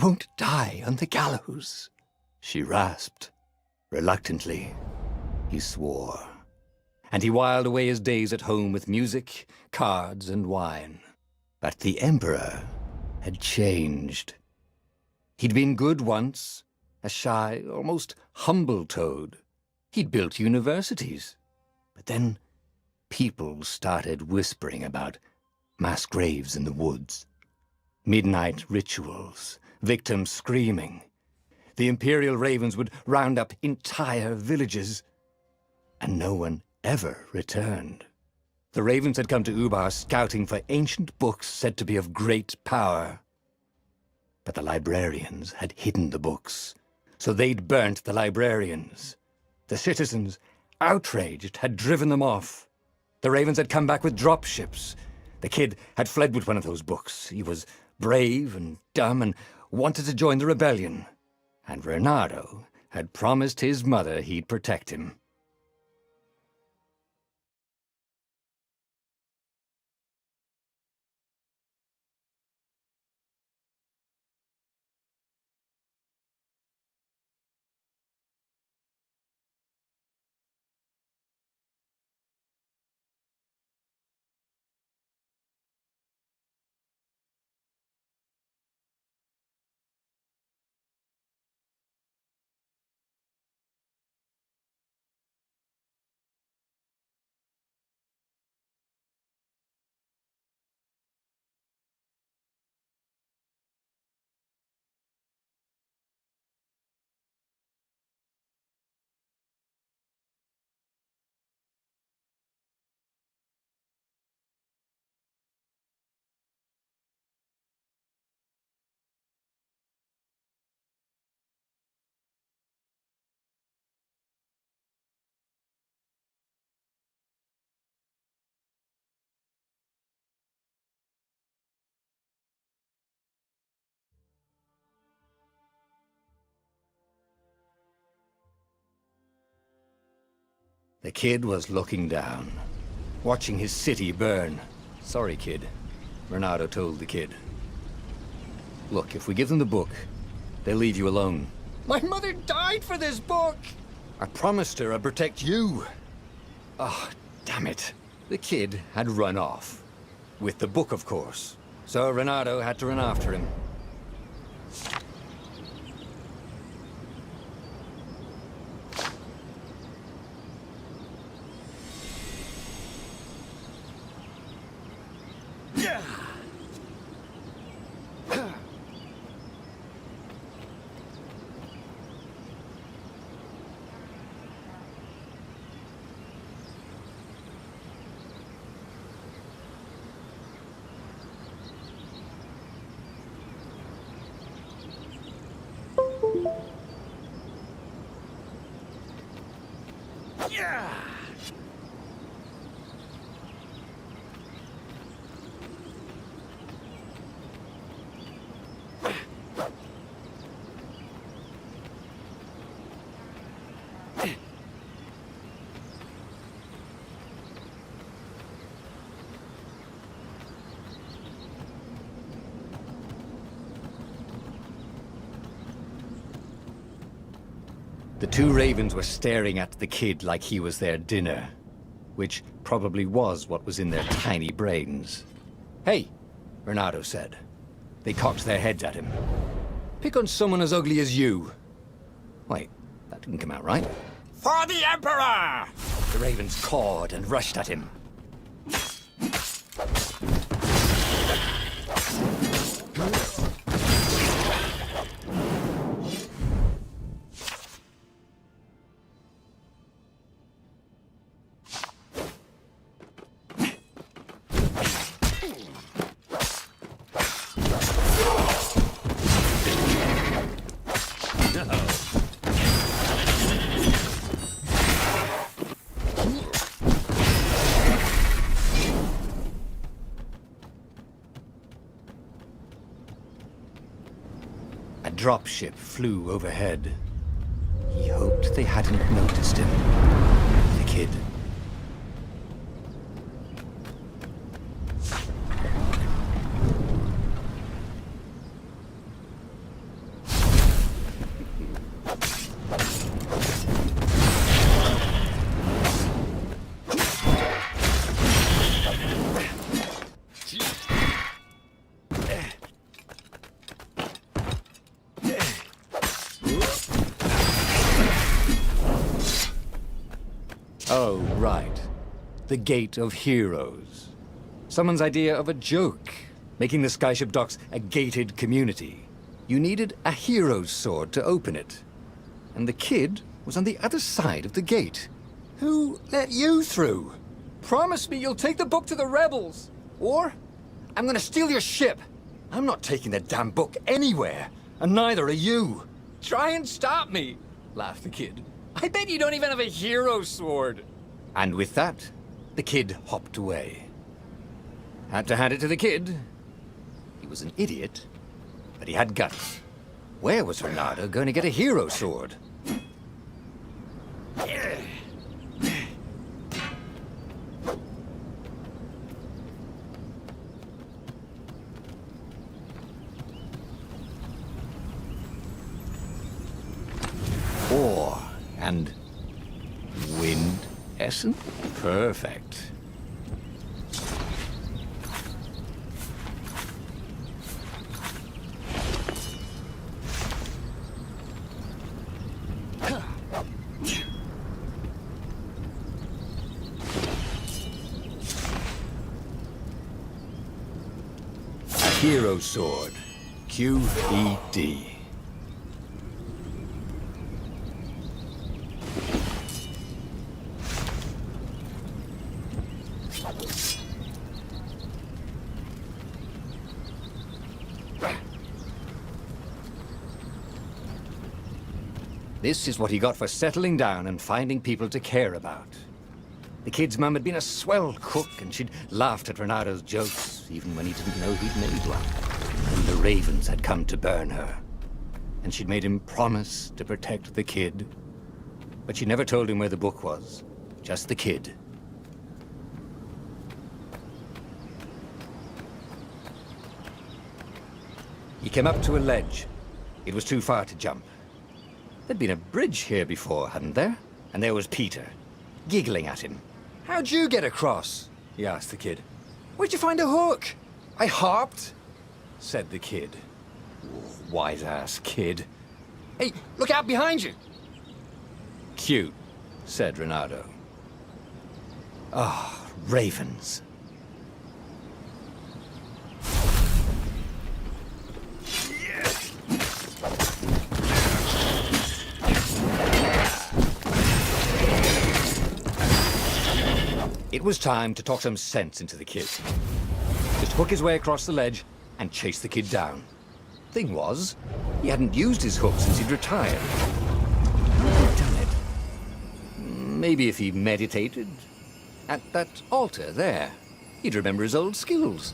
won't die on the gallows, she rasped. Reluctantly, he swore. And he whiled away his days at home with music, cards, and wine. But the Emperor had changed. He'd been good once, a shy, almost humble toad. He'd built universities. But then people started whispering about mass graves in the woods, midnight rituals, victims screaming. The Imperial Ravens would round up entire villages, and no one ever returned. The Ravens had come to Ubar scouting for ancient books said to be of great power. But the librarians had hidden the books, so they'd burnt the librarians. The citizens, outraged, had driven them off. The Ravens had come back with dropships. The kid had fled with one of those books. He was brave and dumb and wanted to join the rebellion. And Renato had promised his mother he'd protect him. The kid was looking down, watching his city burn. Sorry, kid, Renato told the kid. Look, if we give them the book, they'll leave you alone. My mother died for this book! I promised her I'd protect you. Oh, damn it. The kid had run off. With the book, of course. So Renato had to run after him. The two ravens were staring at the kid like he was their dinner, which probably was what was in their tiny brains. Hey, Renato said. They cocked their heads at him. Pick on someone as ugly as you. Wait, that didn't come out right. For the Emperor! The ravens cawed and rushed at him. A dropship flew overhead. He hoped they hadn't noticed him. The kid. Oh, right. The Gate of Heroes. Someone's idea of a joke, making the Skyship Docks a gated community. You needed a hero's sword to open it. And the kid was on the other side of the gate. Who let you through? Promise me you'll take the book to the rebels. Or I'm gonna steal your ship. I'm not taking the damn book anywhere, and neither are you. Try and stop me, laughed the kid. I bet you don't even have a hero sword. And with that, the kid hopped away. Had to hand it to the kid. He was an idiot, but he had guts. Where was Renato going to get a hero sword? Ore and wind essence? Perfect. A hero sword. QED. This is what he got for settling down and finding people to care about. The kid's mum had been a swell cook, and she'd laughed at Renato's jokes, even when he didn't know he'd made one. And the ravens had come to burn her. And she'd made him promise to protect the kid. But she never told him where the book was. Just the kid. He came up to a ledge. It was too far to jump. There'd been a bridge here before, hadn't there? And there was Peter, giggling at him. How'd you get across? He asked the kid. Where'd you find a hook? I hopped, said the kid. Wise-ass kid. Hey, look out behind you! Cute, said Renato. Ah, ravens. It was time to talk some sense into the kid. Just hook his way across the ledge and chase the kid down. Thing was, he hadn't used his hook since he'd retired. How had he done it? Maybe if he meditated at that altar there, he'd remember his old skills.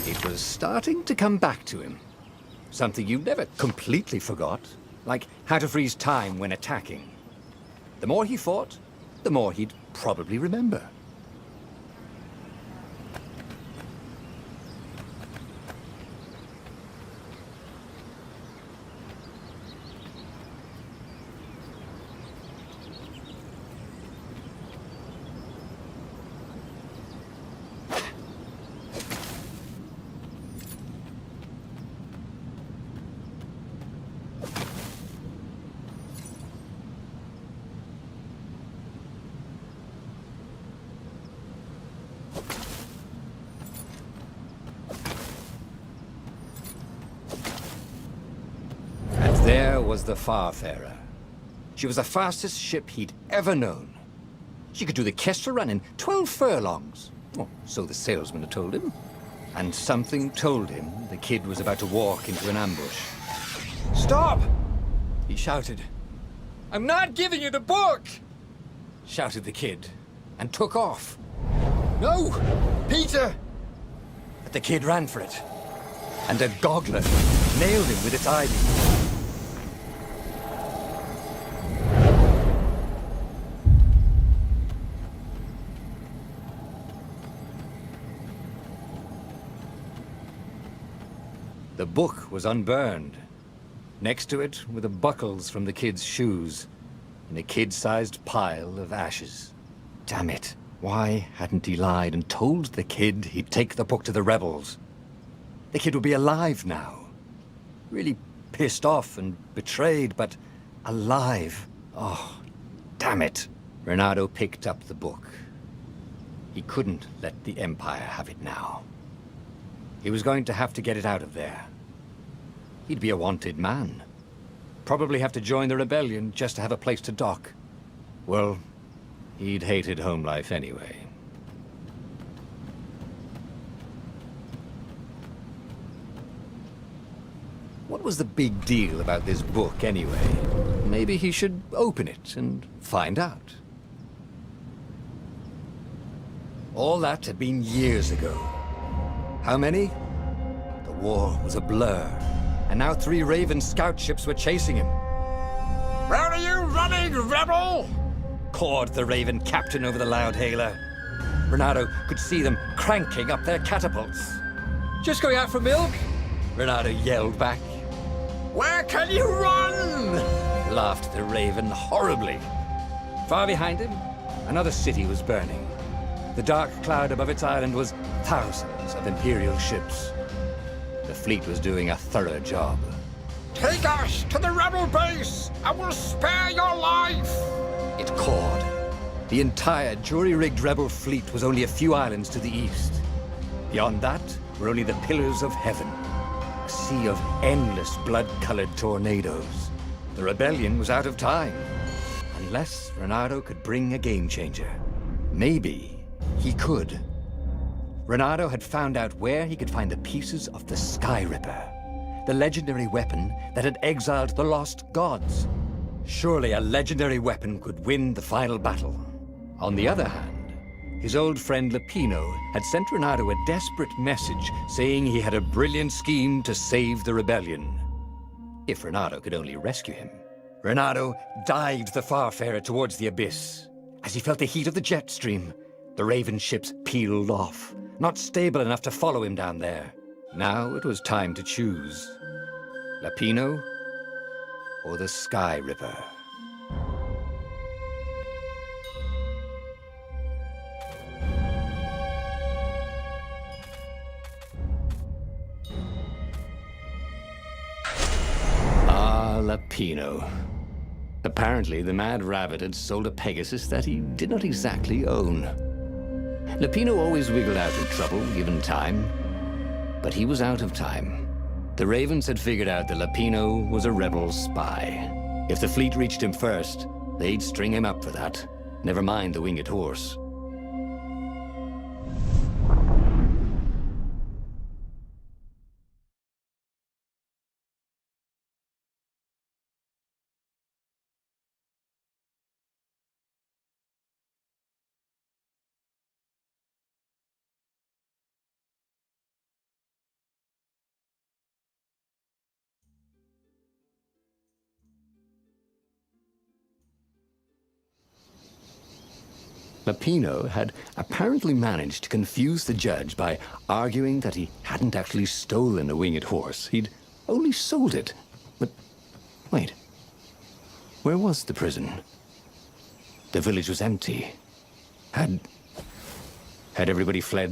It was starting to come back to him. Something you never completely forgot, like how to freeze time when attacking. The more he fought, the more he'd probably remember. There was the Farfarer. She was the fastest ship he'd ever known. She could do the Kestra run in 12 furlongs. Oh, so the salesman had told him. And something told him the kid was about to walk into an ambush. Stop! He shouted. I'm not giving you the book! Shouted the kid, and took off. No! Peter! But the kid ran for it. And a goggler nailed him with its ivy. book was unburned. Next to it were the buckles from the kid's shoes, in a kid-sized pile of ashes. Damn it. Why hadn't he lied and told the kid he'd take the book to the rebels? The kid would be alive now. Really pissed off and betrayed, but alive. Oh, damn it. Renato picked up the book. He couldn't let the Empire have it now. He was going to have to get it out of there. He'd be a wanted man. Probably have to join the rebellion just to have a place to dock. Well, he'd hated home life anyway. What was the big deal about this book anyway? Maybe he should open it and find out. All that had been years ago. How many? The war was a blur, and now 3 Raven scout ships were chasing him. Where are you running, rebel? Cawed the Raven captain over the loudhailer. Renato could see them cranking up their catapults. Just going out for milk? Renato yelled back. Where can you run? Laughed the Raven horribly. Far behind him, another city was burning. The dark cloud above its island was thousands of Imperial ships. The fleet was doing a thorough job. Take us to the rebel base! I will spare your life! It cawed. The entire jury-rigged rebel fleet was only a few islands to the east. Beyond that were only the pillars of heaven. A sea of endless blood-colored tornadoes. The rebellion was out of time. Unless Renato could bring a game-changer. Maybe he could. Renato had found out where he could find the pieces of the Sky Ripper, the legendary weapon that had exiled the lost gods. Surely a legendary weapon could win the final battle. On the other hand, his old friend Lapino had sent Renato a desperate message saying he had a brilliant scheme to save the rebellion. If Renato could only rescue him. Renato dived the Farfarer towards the abyss. As he felt the heat of the jet stream, the Raven ships peeled off, not stable enough to follow him down there. Now it was time to choose. Lapino or the Sky Ripper. Lapino. Apparently, the Mad Rabbit had sold a Pegasus that he did not exactly own. Lapino always wiggled out of trouble, given time. But he was out of time. The Ravens had figured out that Lapino was a rebel spy. If the fleet reached him first, they'd string him up for that. Never mind the winged horse. Lapino had apparently managed to confuse the judge by arguing that he hadn't actually stolen a winged horse. He'd only sold it. But wait, where was the prison? The village was empty. Had everybody fled